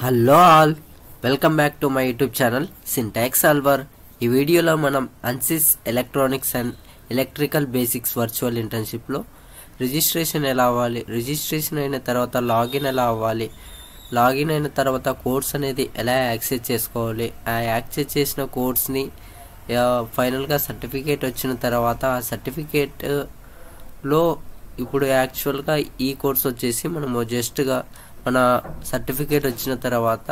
Hello all, welcome back to my YouTube channel syntax solver. ఈ వీడియోలో మనం Ansys electronics and electrical basics virtual ఇంటర్న్షిప్లో registration ఎలా అవ్వాలి, రిజిస్ట్రేషన్ అయిన తర్వాత లాగిన్ ఎలా అవ్వాలి, లాగిన్ అయిన తర్వాత కోర్స్ అనేది ఎలా యాక్సెస్ చేసుకోవాలి, ఆ యాక్సెస్ చేసిన కోర్స్ని ఫైనల్గా సర్టిఫికేట్ వచ్చిన తర్వాత ఆ సర్టిఫికేట్లో ఇప్పుడు యాక్చువల్గా ఈ కోర్స్ వచ్చేసి మనము జస్ట్గా మన సర్టిఫికేట్ వచ్చిన తర్వాత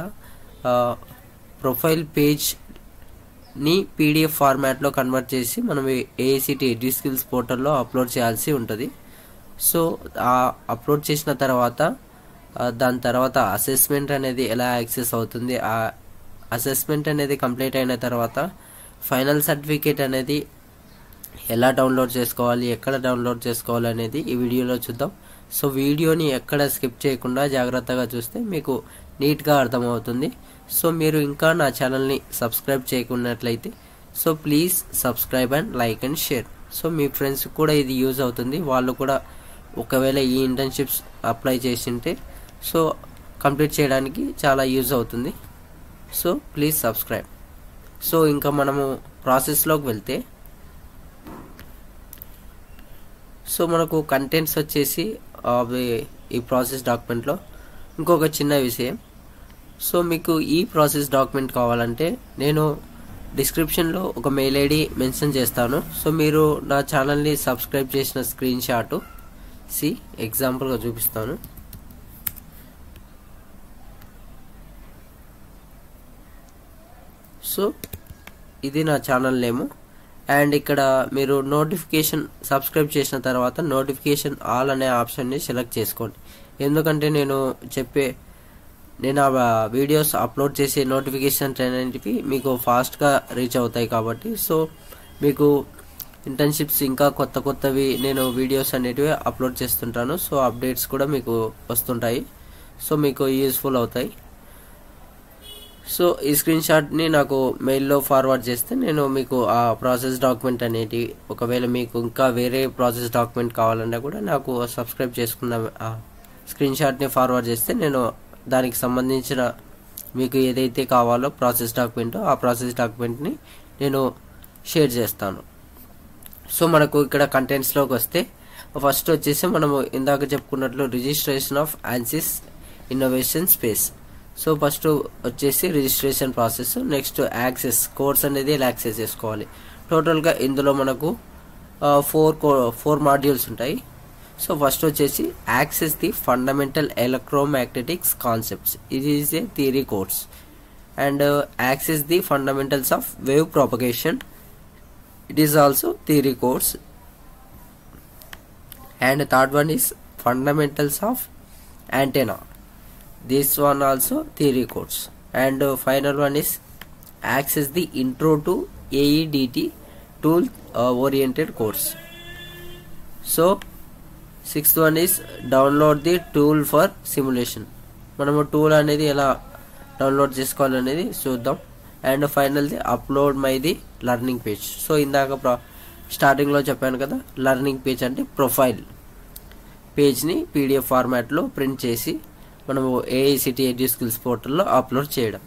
ప్రొఫైల్ పేజ్ని పీడిఎఫ్ ఫార్మాట్లో కన్వర్ట్ చేసి మనం ఏఐసిటి ఎడ్యుస్కిల్స్ పోర్టల్లో అప్లోడ్ చేయాల్సి ఉంటుంది. సో అప్లోడ్ చేసిన తర్వాత దాని తర్వాత అసెస్మెంట్ అనేది ఎలా యాక్సెస్ అవుతుంది, ఆ అసెస్మెంట్ అనేది కంప్లీట్ అయిన తర్వాత ఫైనల్ సర్టిఫికేట్ అనేది ఎలా డౌన్లోడ్ చేసుకోవాలి, ఎక్కడ డౌన్లోడ్ చేసుకోవాలి అనేది ఈ వీడియోలో చూద్దాం. సో వీడియోని ఎక్కడ స్కిప్ చేయకుండా జాగ్రత్తగా చూస్తే మీకు నీట్గా అర్థమవుతుంది. సో మీరు ఇంకా నా ఛానల్ని సబ్స్క్రైబ్ చేయకున్నట్లయితే so please subscribe and like and share. So మీ ఫ్రెండ్స్ కూడా ఇది యూజ్ అవుతుంది, వాళ్ళు కూడా ఒకవేళ ఈ ఇంటర్న్షిప్స్ అప్లై చేసింటే సో కంప్లీట్ చేయడానికి చాలా యూజ్ అవుతుంది. So please subscribe. సో ఇంకా మనము ప్రాసెస్లోకి వెళ్తే సో మనకు కంటెంట్స్ వచ్చేసి ఈ ప్రాసెస్ డాక్యుమెంట్లో ఇంకొక చిన్న విషయం. సో మీకు ఈ ప్రాసెస్ డాక్యుమెంట్ కావాలంటే నేను డిస్క్రిప్షన్లో ఒక మెయిల్ ఐడి మెన్షన్ చేస్తాను. సో మీరు నా ఛానల్ని సబ్స్క్రైబ్ చేసిన స్క్రీన్ షాటు ఎగ్జాంపుల్గా చూపిస్తాను. సో ఇది నా ఛానల్ నేము. అండ్ ఇక్కడ మీరు నోటిఫికేషన్ సబ్స్క్రైబ్ చేసిన తర్వాత నోటిఫికేషన్ ఆల్ అనే ఆప్షన్ని సెలెక్ట్ చేసుకోండి. ఎందుకంటే నేను ఆ వీడియోస్ అప్లోడ్ చేసే నోటిఫికేషన్ అనేటివి మీకు ఫాస్ట్గా రీచ్ అవుతాయి కాబట్టి సో మీకు ఇంటర్న్షిప్స్ ఇంకా కొత్తవి నేను వీడియోస్ అనేటివి అప్లోడ్ చేస్తుంటాను. సో అప్డేట్స్ కూడా మీకు వస్తుంటాయి, సో మీకు యూస్ఫుల్ అవుతాయి. సో ఈ స్క్రీన్ షాట్ని నాకు మెయిల్లో ఫార్వర్డ్ చేస్తే నేను మీకు ఆ ప్రాసెస్ డాక్యుమెంట్ అనేది, ఒకవేళ మీకు ఇంకా వేరే ప్రాసెస్ డాక్యుమెంట్ కావాలన్నా కూడా నాకు సబ్స్క్రైబ్ చేసుకున్న ఆ స్క్రీన్ షాట్ని ఫార్వర్డ్ చేస్తే నేను దానికి సంబంధించిన మీకు ఏదైతే కావాలో ప్రాసెస్ డాక్యుమెంట్ ఆ ప్రాసెస్ డాక్యుమెంట్ని నేను షేర్ చేస్తాను. సో మనకు ఇక్కడ కంటెంట్స్లోకి వస్తే ఫస్ట్ వచ్చేసి మనము ఇందాక చెప్పుకున్నట్లు registration of Ansys innovation space. So first వచ్చేసి registration process, next access course అనేది ఎలా యాక్సెస్ చేసుకోవాలి. టోటల్గా ఇందులో మనకు ఫోర్ మాడ్యూల్స్ ఉంటాయి. సో ఫస్ట్ వచ్చేసి access the fundamental electromagnetics concepts, ఇది is a theory course. And access the fundamentals of wave propagation, it is also theory course. And third one is fundamentals of antenna, this one also theory course. And final one is access the intro to AEDT tool oriented course. So sixth one is download the tool for simulation, మనము tool అనేది ఎలా download చేసుకోవాలనేది చూద్దాం. And final the upload my the learning page. So ఇందాక స్టార్టింగ్లో చెప్పాను కదా, learning page అంటే ప్రొఫైల్ పేజ్ని పీడిఎఫ్ ఫార్మాట్లో ప్రింట్ చేసి మనము ఏఐసిటి ఎడ్యుస్కిల్స్ పోర్టల్లో అప్లోడ్ చేయడం.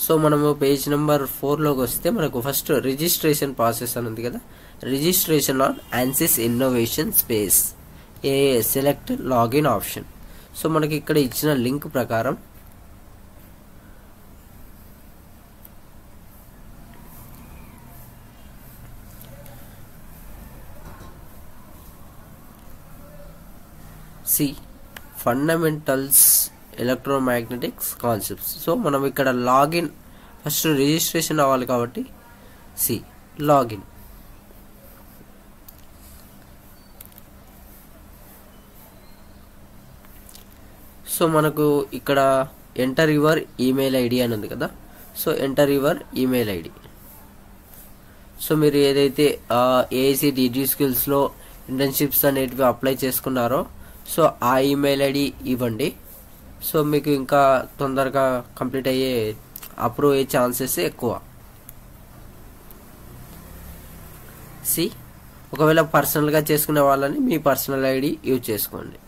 సో మనము పేజ్ నెంబర్ 4లోకి వస్తే మనకు ఫస్ట్ రిజిస్ట్రేషన్ ప్రాసెస్ అని ఉంది కదా, registration on Ansys innovation space select login option. So మనకి ఇక్కడ ఇచ్చిన లింక్ ప్రకారం ఫండమెంటల్స్ ఎలక్ట్రోమాగ్నెటిక్స్ కాన్సెప్ట్స్. సో మనం ఇక్కడ లాగిన్ ఫస్ట్ రిజిస్ట్రేషన్ అవ్వాలి కాబట్టి లాగిన్. సో మనకు ఇక్కడ ఎంటర్ యువర్ ఈమెయిల్ ఐడి అని ఉంది కదా, so enter your email ID. So మీరు ఏదైతే ఏఐసిటి ఎడ్యుస్కిల్స్లో ఇంటర్న్షిప్స్ అనేటివి అప్లై చేసుకున్నారో సో ఆ ఈమెయిల్ ఐడి ఇవ్వండి. సో మీకు ఇంకా తొందరగా కంప్లీట్ అప్రూవ్ అయ్యే ఛాన్సెస్ ఎక్కువ. ఒకవేళ పర్సనల్గా చేసుకునే వాళ్ళని మీ పర్సనల్ ఐడి యూజ్ చేసుకోండి.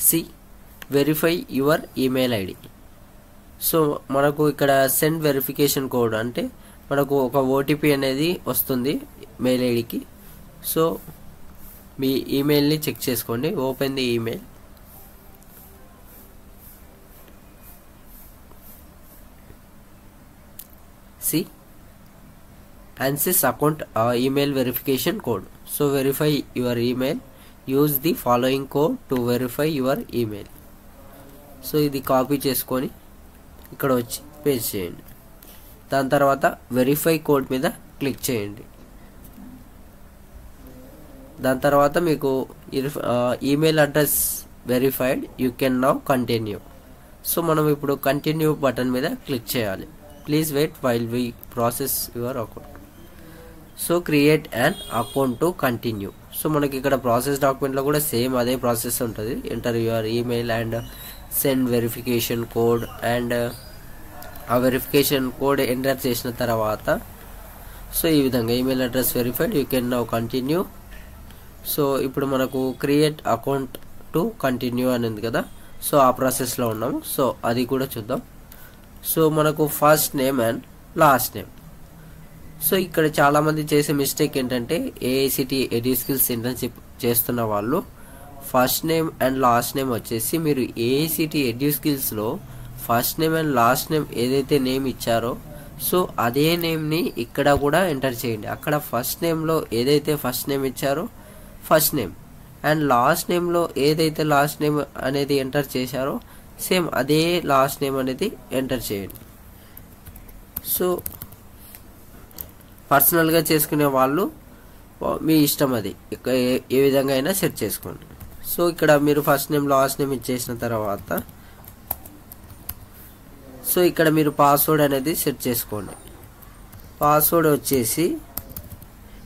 See verify your email ID. So మనకు ఇక్కడ సెండ్ వెరిఫికేషన్ కోడ్ అంటే మనకు ఒక ఓటీపీ అనేది వస్తుంది మెయిల్ ఐడికి. సో మీ ఈమెయిల్ని చెక్ చేసుకోండి. Open the email. See ANSYS account email verification code. So verify your email. Use the following code to verify your email. So ఇది కాపీ చేసుకొని ఇక్కడ వచ్చి పేస్ట్ చేయండి. దాని తర్వాత వెరిఫై కోడ్ మీద క్లిక్ చేయండి. దాని తర్వాత మీకు email address verified, you can now continue. So మనం ఇప్పుడు కంటిన్యూ బటన్ మీద క్లిక్ చేయాలి. Please wait while we process your account. So create an account to continue. So మనకి ఇక్కడ ప్రాసెస్ డాక్యుమెంట్లో కూడా సేమ్ అదే ప్రాసెస్ ఉంటుంది. Enter your email and send verification code. And ఆ వెరిఫికేషన్ కోడ్ ఎంటర్ చేసిన తర్వాత సో ఈ విధంగా email address verified, you can now continue. So ఇప్పుడు మనకు క్రియేట్ అకౌంట్ టు కంటిన్యూ అని ఉంది కదా, సో ఆ ప్రాసెస్లో ఉన్నాము. సో అది కూడా చూద్దాం. సో మనకు first name and last name. So ఇక్కడ చాలామంది చేసే మిస్టేక్ ఏంటంటే ఏఐసిటి ఎడ్యుస్కిల్స్ ఇంటర్న్షిప్ చేస్తున్న వాళ్ళు first name and last name వచ్చేసి మీరు ఏఐసిటి ఎడ్యుస్కిల్స్లో first name and last name ఏదైతే నేమ్ ఇచ్చారో సో అదే నేమ్ని ఇక్కడ కూడా ఎంటర్ చేయండి. అక్కడ ఫస్ట్ నేమ్లో ఏదైతే ఫస్ట్ నేమ్ ఇచ్చారో ఫస్ట్ నేమ్ అండ్ లాస్ట్ నేమ్లో ఏదైతే లాస్ట్ నేమ్ అనేది ఎంటర్ చేశారో సేమ్ అదే లాస్ట్ నేమ్ అనేది ఎంటర్ చేయండి. సో పర్సనల్గా చేసుకునే వాళ్ళు మీ ఇష్టం, అది ఏ విధంగా అయినా సెట్ చేసుకోండి. సో ఇక్కడ మీరు ఫస్ట్ నేమ్ లాస్ట్ నేమ్ ఇచ్చేసిన తర్వాత సో ఇక్కడ మీరు పాస్వర్డ్ అనేది సెట్ చేసుకోండి. పాస్వర్డ్ వచ్చేసి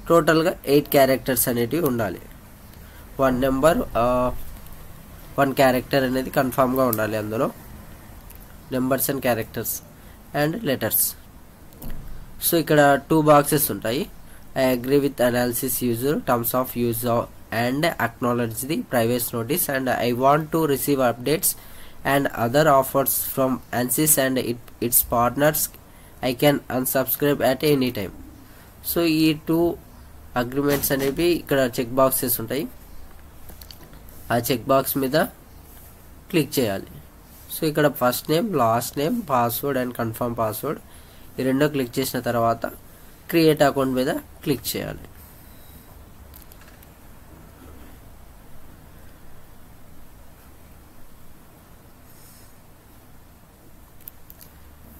టోటల్గా 8 క్యారెక్టర్స్ అనేటివి ఉండాలి. 1 నెంబర్ 1 క్యారెక్టర్ అనేది కన్ఫామ్గా ఉండాలి. అందులో numbers and characters and letters. So ఇక్కడ 2 బాక్సెస్ ఉంటాయి. I agree with analysis user terms of use and acknowledge the private notice and I want to receive updates and other offers from ANSYS and it's partners. I can unsubscribe at any time. So ఈ 2 agreements అనేవి ఇక్కడ check boxes ఉంటాయి. ఆ check box మీద click చేయాలి. So ఇక్కడ first name last name password and confirm password ఈ రెండో క్లిక్ చేసిన తర్వాత క్రియేట్ అకౌంట్ మీద క్లిక్ చేయాలి.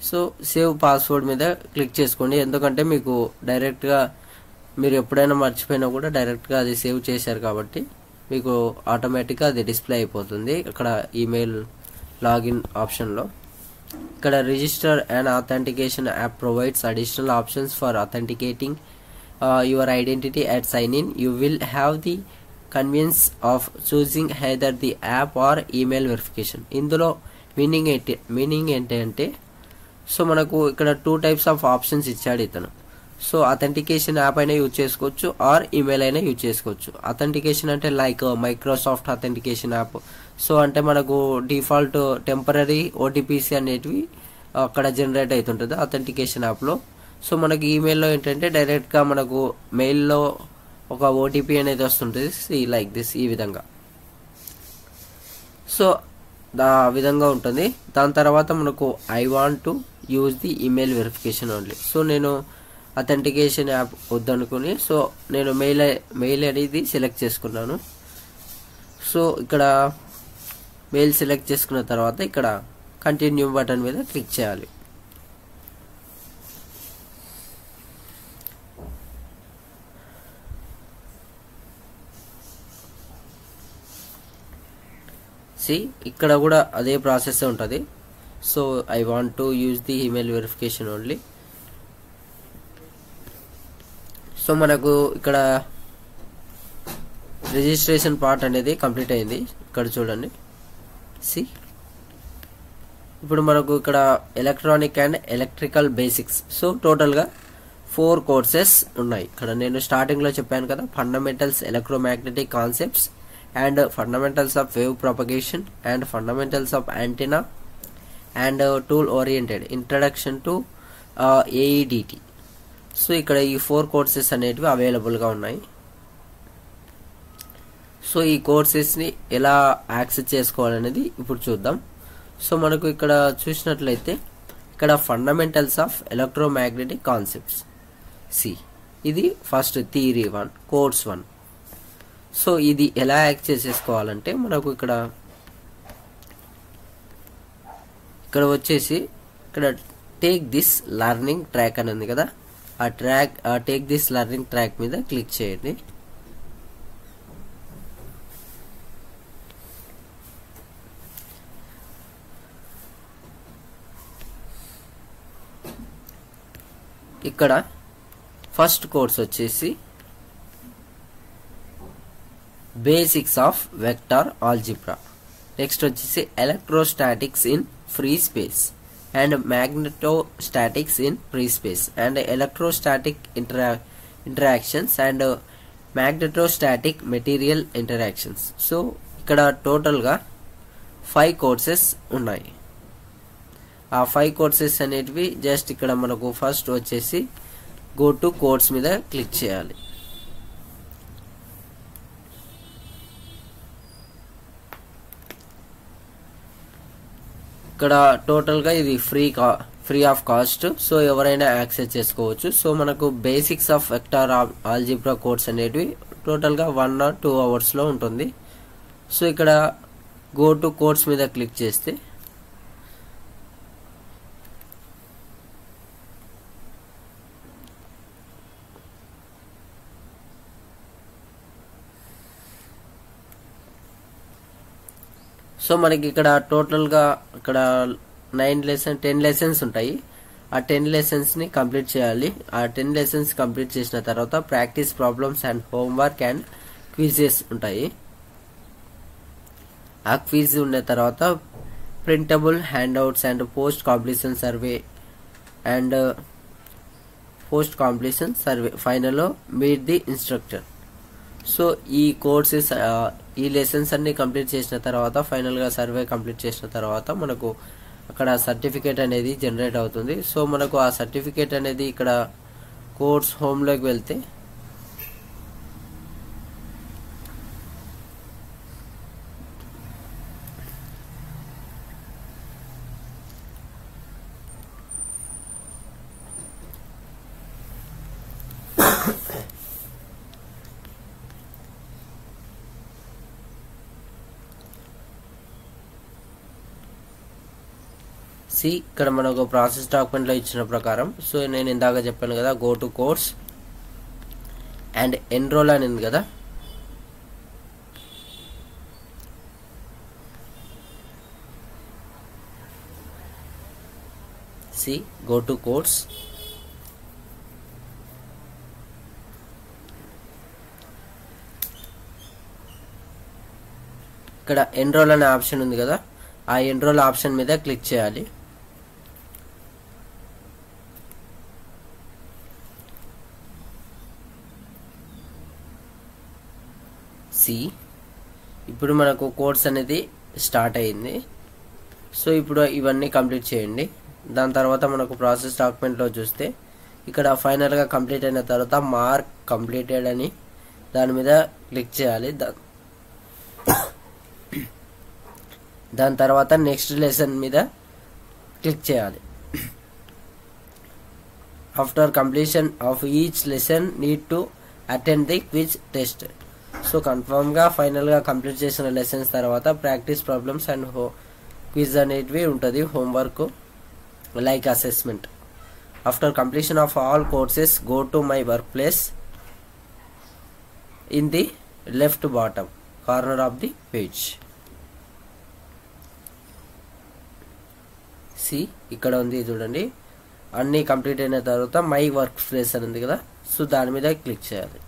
సో సేవ్ పాస్వర్డ్ మీద క్లిక్ చేసుకోండి. ఎందుకంటే మీకు డైరెక్ట్గా మీరు ఎప్పుడైనా మర్చిపోయినా కూడా డైరెక్ట్గా అది సేవ్ చేశారు కాబట్టి మీకు ఆటోమేటిక్గా అది డిస్ప్లే అయిపోతుంది అక్కడ ఈమెయిల్ లాగిన్ ఆప్షన్లో. ఇక్కడ register and authentication app provides additional options for authenticating your identity at sign in. You will have the convenience of choosing either the app or email verification. ఇందులో మీనింగ్ ఏంటంటే so మనకు ఇక్కడ 2 types of options ఇచ్చాడు ఇతను. So authentication app అయినా use చేసుకోవచ్చు or email అయినా use చేసుకోవచ్చు. అథెంటికేషన్ అంటే like Microsoft authentication app. So అంటే మనకు డిఫాల్ట్ టెంపరీ ఓటీపీసీ అనేటివి అక్కడ జనరేట్ అవుతుంటుంది అథెంటికేషన్ యాప్లో. సో మనకి ఈమెయిల్లో ఏంటంటే డైరెక్ట్గా మనకు మెయిల్లో ఒక ఓటీపీ అనేది వస్తుంటుంది లైక్ దిస్, ఈ విధంగా. సో ఆ విధంగా ఉంటుంది. దాని తర్వాత మనకు I want to use the email verification only. So నేను అథెంటికేషన్ యాప్ వద్దనుకుని సో నేను మెయిల్ అనేది సెలెక్ట్ చేసుకున్నాను. సో ఇక్కడ మెయిల్ సెలెక్ట్ చేసుకున్న తర్వాత ఇక్కడ కంటిన్యూ బటన్ మీద క్లిక్ చేయాలి. ఇక్కడ కూడా అదే ప్రాసెస్ ఉంటుంది. So I want to use the email verification only. So మనకు ఇక్కడ రిజిస్ట్రేషన్ పార్ట్ అనేది కంప్లీట్ అయింది. ఇక్కడ చూడండి. ఇప్పుడు మనకు ఇక్కడ electronic and electrical basics. So టోటల్గా 4 కోర్సెస్ ఉన్నాయి. ఇక్కడ నేను స్టార్టింగ్లో చెప్పాను కదా, fundamentals electromagnetic concepts and fundamentals of wave propagation and fundamentals of antenna and tool oriented introduction to AEDT. So ఇక్కడ ఈ 4 కోర్సెస్ అనేటివి అవైలబుల్గా ఉన్నాయి. సో ఈ కోర్సెస్ని ఎలా యాక్సెస్ చేసుకోవాలనేది ఇప్పుడు చూద్దాం. సో మనకు ఇక్కడ చూసినట్లయితే ఇక్కడ ఫండమెంటల్స్ ఆఫ్ ఎలక్ట్రోమాగ్నెటిక్ కాన్సెప్ట్స్ ఇది ఫస్ట్ థియరీ 1 కోర్స్ 1. సో ఇది ఎలా యాక్సెస్ చేసుకోవాలంటే మనకు ఇక్కడ వచ్చేసి ఇక్కడ టేక్ దిస్ లెర్నింగ్ ట్రాక్ అని ఉంది కదా, ఆ టేక్ దిస్ లెర్నింగ్ ట్రాక్ మీద క్లిక్ చేయండి. ఇక్కడ ఫస్ట్ కోర్స్ వచ్చేసి basics of vector algebra, next వచ్చేసి electrostatics in free space and magnetostatics in free space and electrostatic interactions and magnetostatic material interactions. So ఇక్కడ టోటల్గా 5 కోర్సెస్ ఉన్నాయి. ఆ 5 కోర్సెస్ అనేటివి జస్ట్ ఇక్కడ మనకు ఫస్ట్ వచ్చేసి గో టు కోర్స్ మీద క్లిక్ చేయాలి. ఇక్కడ టోటల్గా ఇది ఫ్రీ ఆఫ్ కాస్ట్, సో ఎవరైనా యాక్సెస్ చేసుకోవచ్చు. సో మనకు basics of vector algebra course అనేటివి టోటల్గా 1 or 2 అవర్స్లో ఉంటుంది. సో ఇక్కడ గో టు కోర్స్ మీద క్లిక్ చేస్తే సో మనకి ఇక్కడ టోటల్గా ఇక్కడ 10 లెసన్స్ ఉంటాయి. ఆ 10 లెసన్స్ని కంప్లీట్ చేయాలి. ఆ 10 లెసన్స్ కంప్లీట్ చేసిన తర్వాత practice problems and homework and quizzes ఉంటాయి. ఆ క్విజ్ ఉన్న తర్వాత printable handouts and post completion survey ఫైనల్లో మీట్ ది ఇన్స్ట్రక్టర్. సో ఈ కోర్సెస్ ఈ లెసన్స్ అన్ని కంప్లీట్ చేసిన తర్వాత ఫైనల్గా సర్వే కంప్లీట్ చేసిన తర్వాత మనకు అక్కడ సర్టిఫికేట్ అనేది జనరేట్ అవుతుంది. సో మనకు ఆ సర్టిఫికేట్ అనేది ఇక్కడ కోర్స్ హోమ్లోకి వెళ్తే ఇక్కడ మనకు ప్రాసెస్ డాక్యుమెంట్లో ఇచ్చిన ప్రకారం, సో నేను ఇందాక చెప్పాను కదా go to course and enrol అని ఉంది కదా, గో టు కోర్స్ ఇక్కడ ఎన్రోల్ అనే ఆప్షన్ ఉంది కదా, ఆ ఎన్రోల్ ఆప్షన్ మీద క్లిక్ చేయాలి. ఇప్పుడు మనకు కోర్స్ అనేది స్టార్ట్ అయ్యింది. సో ఇప్పుడు ఇవన్నీ కంప్లీట్ చేయండి. దాని తర్వాత మనకు ప్రాసెస్ డాక్యుమెంట్లో చూస్తే ఇక్కడ ఫైనల్గా కంప్లీట్ అయిన తర్వాత మార్క్ కంప్లీటెడ్ అని దాని మీద క్లిక్ చేయాలి. దాని తర్వాత నెక్స్ట్ లెసన్ మీద క్లిక్ చేయాలి. After completion of each lesson need to attend the quiz test. So కన్ఫర్మ్గా ఫైనల్గా కంప్లీట్ చేసిన లెసన్స్ తర్వాత ప్రాక్టీస్ ప్రాబ్లమ్స్ అండ్ క్విజ్ అనేటివి ఉంటుంది, homework like assessment. After completion of all courses go to my work place in the left bottom corner of the page. ఇక్కడ ఉంది చూడండి, అన్నీ కంప్లీట్ అయిన తర్వాత మై వర్క్ ప్లేస్ అని ఉంది కదా, సో దాని మీద క్లిక్ చేయాలి.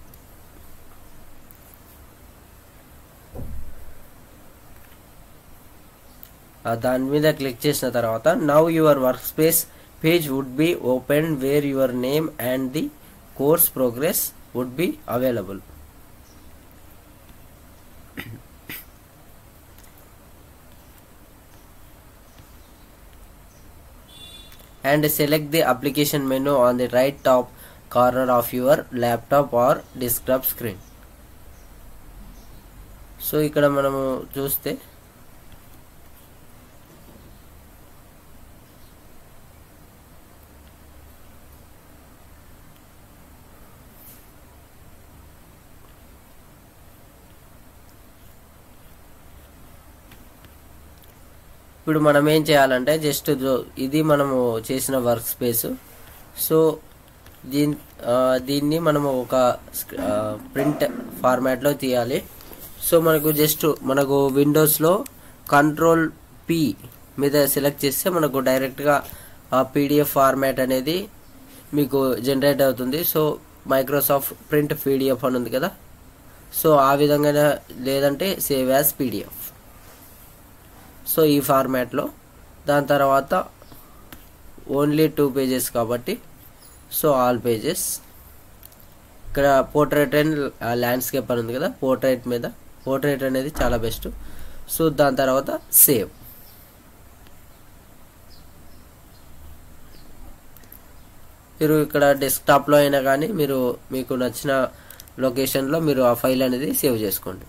దాని మీద క్లిక్ చేసిన తర్వాత now your work space page would be open where your name and the course progress would be available. and select the application menu on the right top corner of your laptop or desktop screen. So ఇక్కడ మనము చూస్తే ఇప్పుడు మనం ఏం చేయాలంటే just ఇది మనము చేసిన వర్క్ స్పేస్. సో దీన్ని మనము ఒక ప్రింట్ ఫార్మాట్లో తీయాలి. సో మనకు విండోస్లో కంట్రోల్ P మీద సెలెక్ట్ చేస్తే మనకు డైరెక్ట్గా PDF ఫార్మాట్ అనేది మీకు జనరేట్ అవుతుంది. సో మైక్రోసాఫ్ట్ ప్రింట్ PDF అని ఉంది కదా, సో ఆ విధంగా, లేదంటే సేవ్ యాజ్ PDF. సో ఈ ఫార్మాట్లో దాని తర్వాత ఓన్లీ 2 పేజెస్ కాబట్టి సో ఆల్ పేజెస్. ఇక్కడ పోర్ట్రేట్ అండ్ ల్యాండ్స్కేప్ అని ఉంది కదా, పోర్ట్రేట్ అనేది చాలా బెస్ట్. సో దాని తర్వాత సేవ్. మీరు ఇక్కడ డెస్క్టాప్లో అయినా కానీ మీకు నచ్చిన లొకేషన్లో మీరు ఆ ఫైల్ అనేది సేవ్ చేసుకోండి.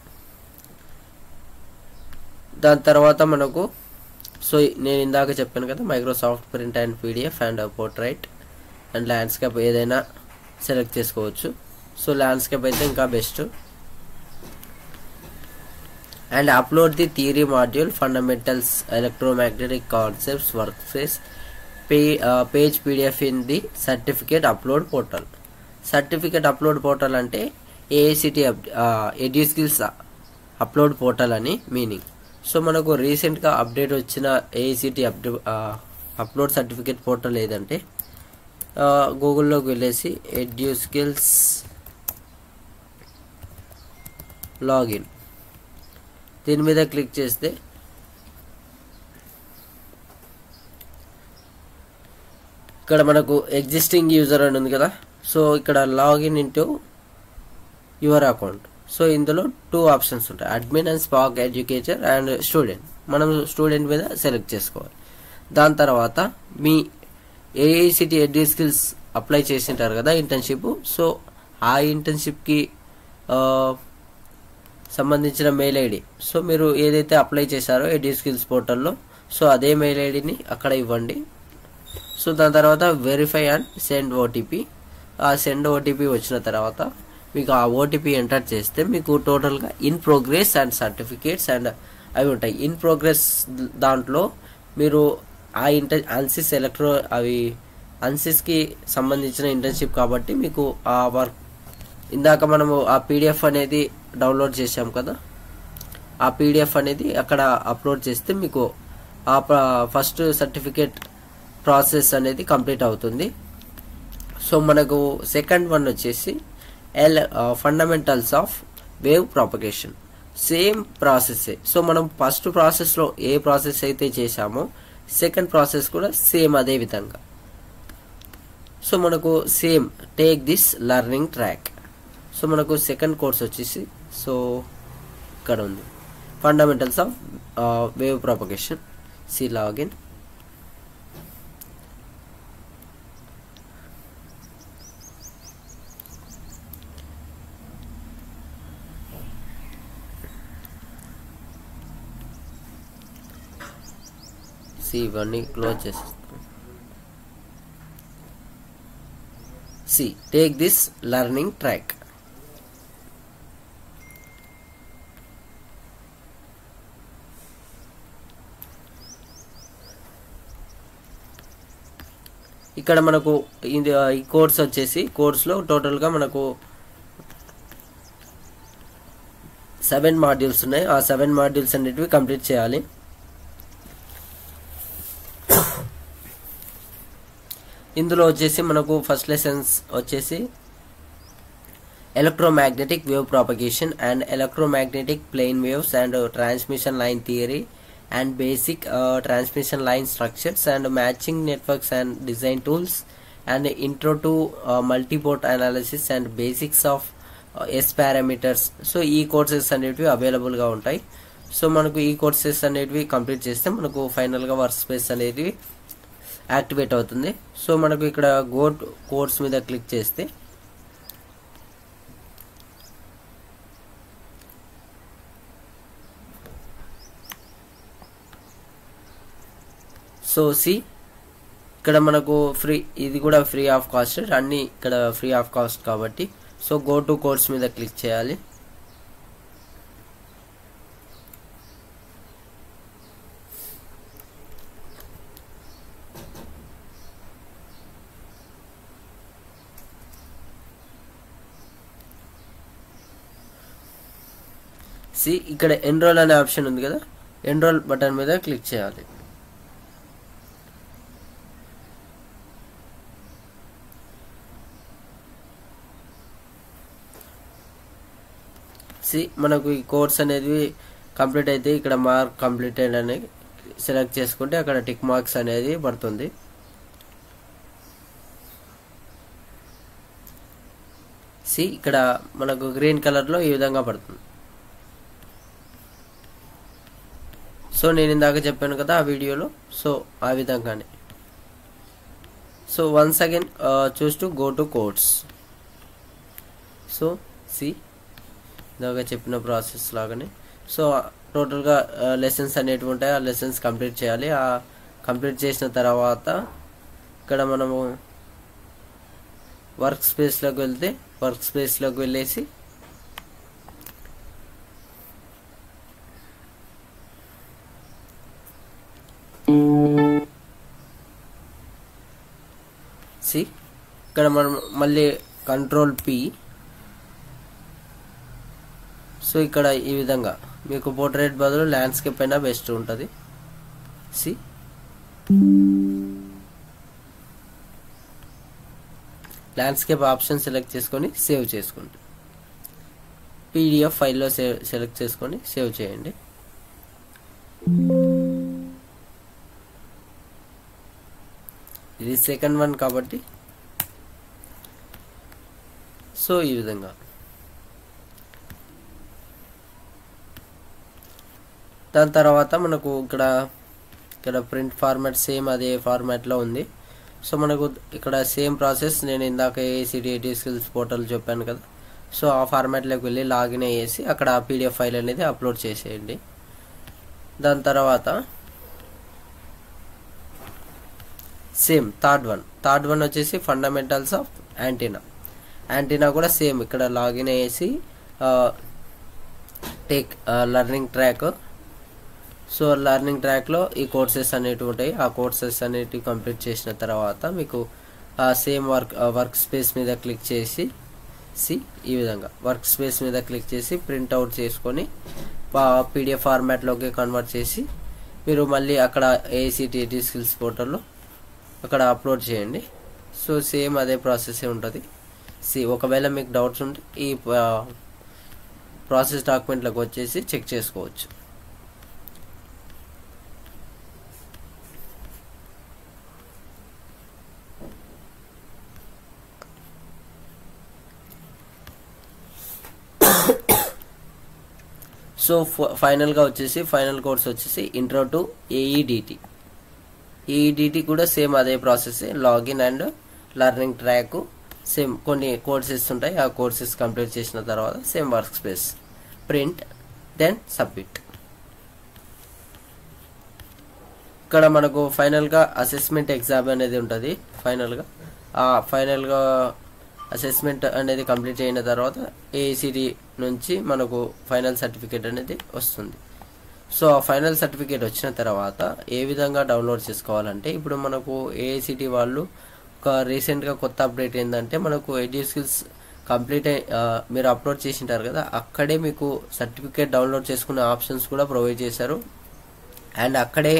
దాని తర్వాత మనకు సో నేను ఇందాక చెప్పాను కదా, Microsoft print and PDF and portrait and landscape ఏదైనా సెలెక్ట్ చేసుకోవచ్చు. సో ల్యాండ్స్కేప్ అయితే ఇంకా best. And upload the theory module fundamentals electromagnetic concepts work space page PDF in the certificate upload portal. Certificate upload portal అంటే AICTE ఎడ్యుస్కిల్స్ upload portal అని meaning. So మనకు రీసెంట్గా update వచ్చిన AICTE upload certificate portal ఏదంటే గూగుల్లోకి వెళ్ళేసి ఎడ్యుస్కిల్స్ login, దీని మీద click చేస్తే ఇక్కడ మనకు ఎగ్జిస్టింగ్ యూజర్ అని ఉంది కదా, సో ఇక్కడ login into your account. So ఇందులో 2 ఆప్షన్స్ ఉంటాయి, admin and spark educator and student. మనం స్టూడెంట్ మీద సెలెక్ట్ చేసుకోవాలి. దాని తర్వాత మీ AICTE ఎడ్యుస్కిల్స్ అప్లై చేసింటారు కదా ఇంటర్న్షిప్, సో ఆ ఇంటర్న్షిప్కి సంబంధించిన మెయిల్ ఐడి, సో మీరు ఏదైతే అప్లై చేశారో ఎడ్యుస్కిల్స్ పోర్టల్లో, సో అదే మెయిల్ ఐడిని అక్కడ ఇవ్వండి. సో దాని తర్వాత వెరిఫై అండ్ సెండ్ OTP. ఆ సెండ్ OTP వచ్చిన తర్వాత మీకు ఆ OTP ఎంటర్ చేస్తే మీకు టోటల్గా in progress and certificates and అవి ఉంటాయి. ఇన్ ప్రోగ్రెస్ దాంట్లో మీరు ఆ ANSYS ANSYSకి సంబంధించిన ఇంటర్న్షిప్ కాబట్టి మీకు ఆ వర్క్ ఇందాక మనము ఆ PDF అనేది డౌన్లోడ్ చేసాం కదా, ఆ PDF అనేది అక్కడ అప్లోడ్ చేస్తే మీకు ఆ ఫస్ట్ సర్టిఫికేట్ ప్రాసెస్ అనేది కంప్లీట్ అవుతుంది. సో మనకు సెకండ్ వన్ వచ్చేసి fundamentals of wave propagation. Same process. So మనం ఫస్ట్ ప్రాసెస్లో ఏ ప్రాసెస్ అయితే చేసామో సెకండ్ ప్రాసెస్ కూడా సేమ్ అదే విధంగా. సో మనకు same take this learning track. So మనకు సెకండ్ కోర్స్ వచ్చేసి సో ఇక్కడ ఉంది fundamentals of wave propagation. See login. ఇవన్నీ క్లోజ్ చేస్తాం. Take this learning track. ఇక్కడ మనకు ఈ కోర్స్ వచ్చేసి కోర్సులో టోటల్గా మనకు 7 మాడ్యూల్స్ ఉన్నాయి. ఆ 7 మాడ్యూల్స్ అన్నిటివి కంప్లీట్ చేయాలి. ఇందులో వచ్చేసి మనకు ఫస్ట్ లెసన్స్ వచ్చేసి electromagnetic wave propagation and electromagnetic plane waves and transmission line theory and basic transmission line structures and matching networks and design tools and intro to multi-port analysis and basics of S parameters. So ఈ courses అనేటివి అవైలబుల్గా ఉంటాయి. So మనకు ఈ courses అనేటివి complete చేస్తే మనకు ఫైనల్గా వర్క్ స్పేస్ అనేది యాక్టివేట్ అవుతుంది. సో మనకు ఇక్కడ గో కోర్స్ మీద క్లిక్ చేస్తే సో ఇక్కడ మనకు ఫ్రీ, ఇది కూడా ఫ్రీ ఆఫ్ కాస్ట్, అన్నీ ఇక్కడ ఫ్రీ ఆఫ్ కాస్ట్ కాబట్టి సో గో టు కోర్స్ మీద క్లిక్ చేయాలి. ఇక్కడ ఎన్రోల్ అనే ఆప్షన్ ఉంది కదా, ఎన్రోల్ బటన్ మీద క్లిక్ చేయాలి. మనకు ఈ కోర్స్ అనేది కంప్లీట్ అయితే ఇక్కడ మార్క్ కంప్లీటెడ్ అని సెలెక్ట్ చేసుకుంటే అక్కడ టిక్ మార్క్స్ అనేది పడుతుంది. ఇక్కడ మనకు గ్రీన్ కలర్లో ఈ విధంగా పడుతుంది. సో నేను ఇందాక చెప్పాను కదా ఆ వీడియోలో, సో ఆ విధంగానే. So once again choose to go to course. So ఇందాక చెప్పిన ప్రాసెస్ లాగానే సో టోటల్గా లెసన్స్ అనేటివి ఉంటాయి, ఆ లెసన్స్ కంప్లీట్ చేయాలి. ఆ కంప్లీట్ చేసిన తర్వాత ఇక్కడ మనము వర్క్ స్పేస్లోకి వెళ్తే వర్క్ స్పేస్లోకి వెళ్ళేసి ఇక్కడ మనం మళ్ళీ కంట్రోల్ P. సో ఇక్కడ ఈ విధంగా మీకు పోర్ట్రేట్ బదులు ల్యాండ్స్కేప్ అయినా బెస్ట్ ఉంటుంది. ల్యాండ్స్కేప్ ఆప్షన్ సెలెక్ట్ చేసుకొని సేవ్ చేసుకోండి. PDF ఫైల్లో సెలెక్ట్ చేసుకొని సేవ్ చేయండి. ఇది సెకండ్ వన్ కాబట్టి సో ఈ విధంగా. దాని తర్వాత మనకు ఇక్కడ ప్రింట్ ఫార్మాట్ సేమ్ అదే ఫార్మాట్లో ఉంది. సో మనకు ఇక్కడ సేమ్ ప్రాసెస్, నేను ఇందాక ACT స్కిల్స్ పోర్టల్ చెప్పాను కదా, సో ఆ ఫార్మాట్లోకి వెళ్ళి లాగిన్ అయ్యేసి అక్కడ PDF ఫైల్ అనేది అప్లోడ్ చేసేయండి. దాని తర్వాత సేమ్ థర్డ్ వన్ వచ్చేసి ఫండమెంటల్స్ ఆఫ్ యాంటీనా కూడా సేమ్ ఇక్కడ లాగిన్ అయ్యేసి take learning track. So learning ట్రాక్లో ఈ కోర్సెస్ అనేటివి ఉంటాయి. ఆ కోర్సెస్ అనేటివి కంప్లీట్ చేసిన తర్వాత మీకు సేమ్ వర్క్ స్పేస్ మీద క్లిక్ చేసి ఈ విధంగా వర్క్ స్పేస్ మీద క్లిక్ చేసి ప్రింట్అవుట్ చేసుకొని PDF ఫార్మాట్లోకి కన్వర్ట్ చేసి మీరు మళ్ళీ అక్కడ ACT స్కిల్స్ పోర్టల్లో అక్కడ అప్లోడ్ చేయండి. సో సేమ్ అదే ప్రాసెస్ ఉంటుంది. ఒకవేళ మీకు డౌట్స్ ఉంటే ఈ ప్రాసెస్ డాక్యుమెంట్లోకి వచ్చేసి చెక్ చేసుకోవచ్చు. సో ఫైనల్గా వచ్చేసి ఫైనల్ కోర్స్ వచ్చేసి ఇంట్రో టు AEDT కూడా సేమ్ అదే process. Login and learning track same కొన్ని కోర్సెస్ ఉంటాయి. ఆ కోర్సెస్ కంప్లీట్ చేసిన తర్వాత same work space, print, then submit. ఇక్కడ మనకు ఫైనల్గా అసెస్మెంట్ ఎగ్జామ్ అనేది ఉంటుంది. ఫైనల్గా అసెస్మెంట్ అనేది కంప్లీట్ అయిన తర్వాత AICTE నుంచి మనకు ఫైనల్ సర్టిఫికేట్ అనేది వస్తుంది. సో ఆ ఫైనల్ సర్టిఫికేట్ వచ్చిన తర్వాత ఏ విధంగా డౌన్లోడ్ చేసుకోవాలంటే, ఇప్పుడు మనకు AICTE వాళ్ళు ఒక రీసెంట్గా కొత్త అప్డేట్ ఏంటంటే, మనకు ఎడ్యుస్కిల్స్ కంప్లీట్ మీరు అప్లోడ్ చేసింటారు కదా, అక్కడే మీకు సర్టిఫికేట్ డౌన్లోడ్ చేసుకునే ఆప్షన్స్ కూడా ప్రొవైడ్ చేశారు. అండ్ అక్కడే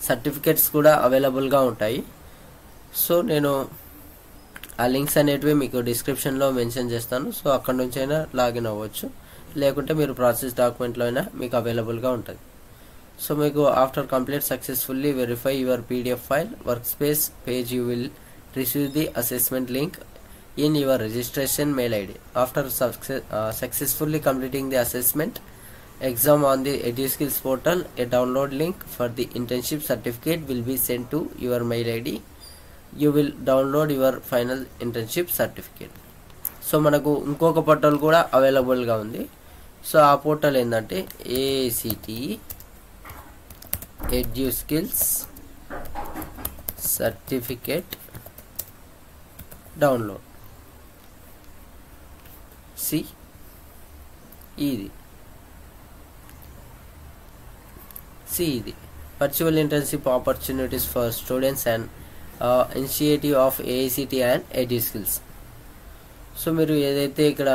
సర్టిఫికేట్స్ కూడా అవైలబుల్గా ఉంటాయి. సో నేను ఆ లింక్స్ అనేటివి మీకు డిస్క్రిప్షన్లో మెన్షన్ చేస్తాను. సో అక్కడ నుంచి అయినా లాగిన్ అవ్వచ్చు, లేకుంటే మీరు ప్రాసెస్ డాక్యుమెంట్లో అయినా మీకు అవైలబుల్గా ఉంటుంది. సో మీకు after complete successfully verify your PDF file work space page, you will receive the assessment link in your registration mail ID. After successfully completing the assessment exam on the EduSkills portal, a download link for the internship certificate will be sent to your mail ID. You will download your final internship certificate. So మనకు ఇంకొక portal కూడా అవైలబుల్గా ఉంది. So ఆ portal ఏంటంటే AICTE ఎడ్యుస్కిల్స్ certificate download. ఇది ఇది virtual internship opportunities for students and initiative of AICTE and EduSkills. So మీరు ఏదైతే ఇక్కడ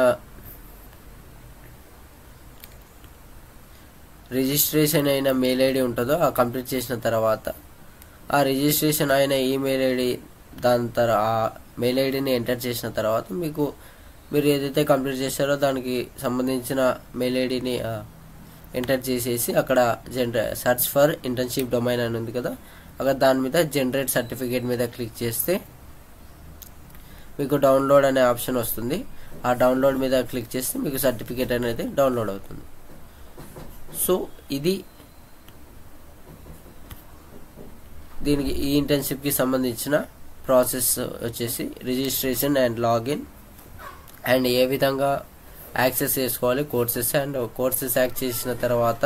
రిజిస్ట్రేషన్ అయిన మెయిల్ ఐడి ఉంటుందో ఆ కంప్లీట్ చేసిన తర్వాత ఆ రిజిస్ట్రేషన్ అయిన ఈమెయిల్ ఐడి దాని ఆ మెయిల్ ఐడిని ఎంటర్ చేసిన తర్వాత మీరు ఏదైతే కంప్లీట్ చేశారో దానికి సంబంధించిన మెయిల్ ఐడిని ఎంటర్ చేసేసి అక్కడ సెర్చ్ ఫర్ ఇంటర్న్షిప్ డొమైన్ అని ఉంది కదా, అక్కడ దాని మీద జనరేట్ సర్టిఫికేట్ మీద క్లిక్ చేస్తే మీకు డౌన్లోడ్ అనే ఆప్షన్ వస్తుంది. ఆ డౌన్లోడ్ మీద క్లిక్ చేస్తే మీకు సర్టిఫికేట్ అనేది డౌన్లోడ్ అవుతుంది. సో ఇది దీనికి ఈ ఇంటర్న్షిప్కి సంబంధించిన ప్రాసెస్ వచ్చేసి రిజిస్ట్రేషన్ అండ్ లాగిన్ అండ్ ఏ విధంగా యాక్సెస్ చేసుకోవాలి కోర్సెస్, అండ్ కోర్సెస్ యాక్సెస్ చేసిన తర్వాత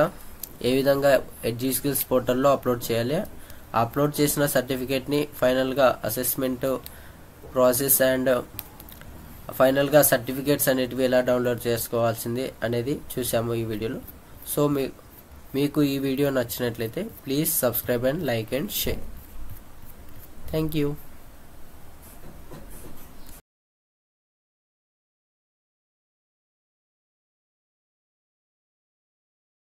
ఏ విధంగా ఎడ్యుస్కిల్స్ పోర్టల్లో అప్లోడ్ చేయాలి, అప్లోడ్ చేసిన సర్టిఫికేట్ని ఫైనల్గా అసెస్మెంట్ ప్రాసెస్ అండ్ ఫైనల్గా సర్టిఫికేట్స్ అనేటివి ఎలా డౌన్లోడ్ చేసుకోవాల్సింది అనేది చూసాము ఈ వీడియోలో. సో మీకు ఈ వీడియో నచ్చినట్లయితే please subscribe and like and share. Thank you.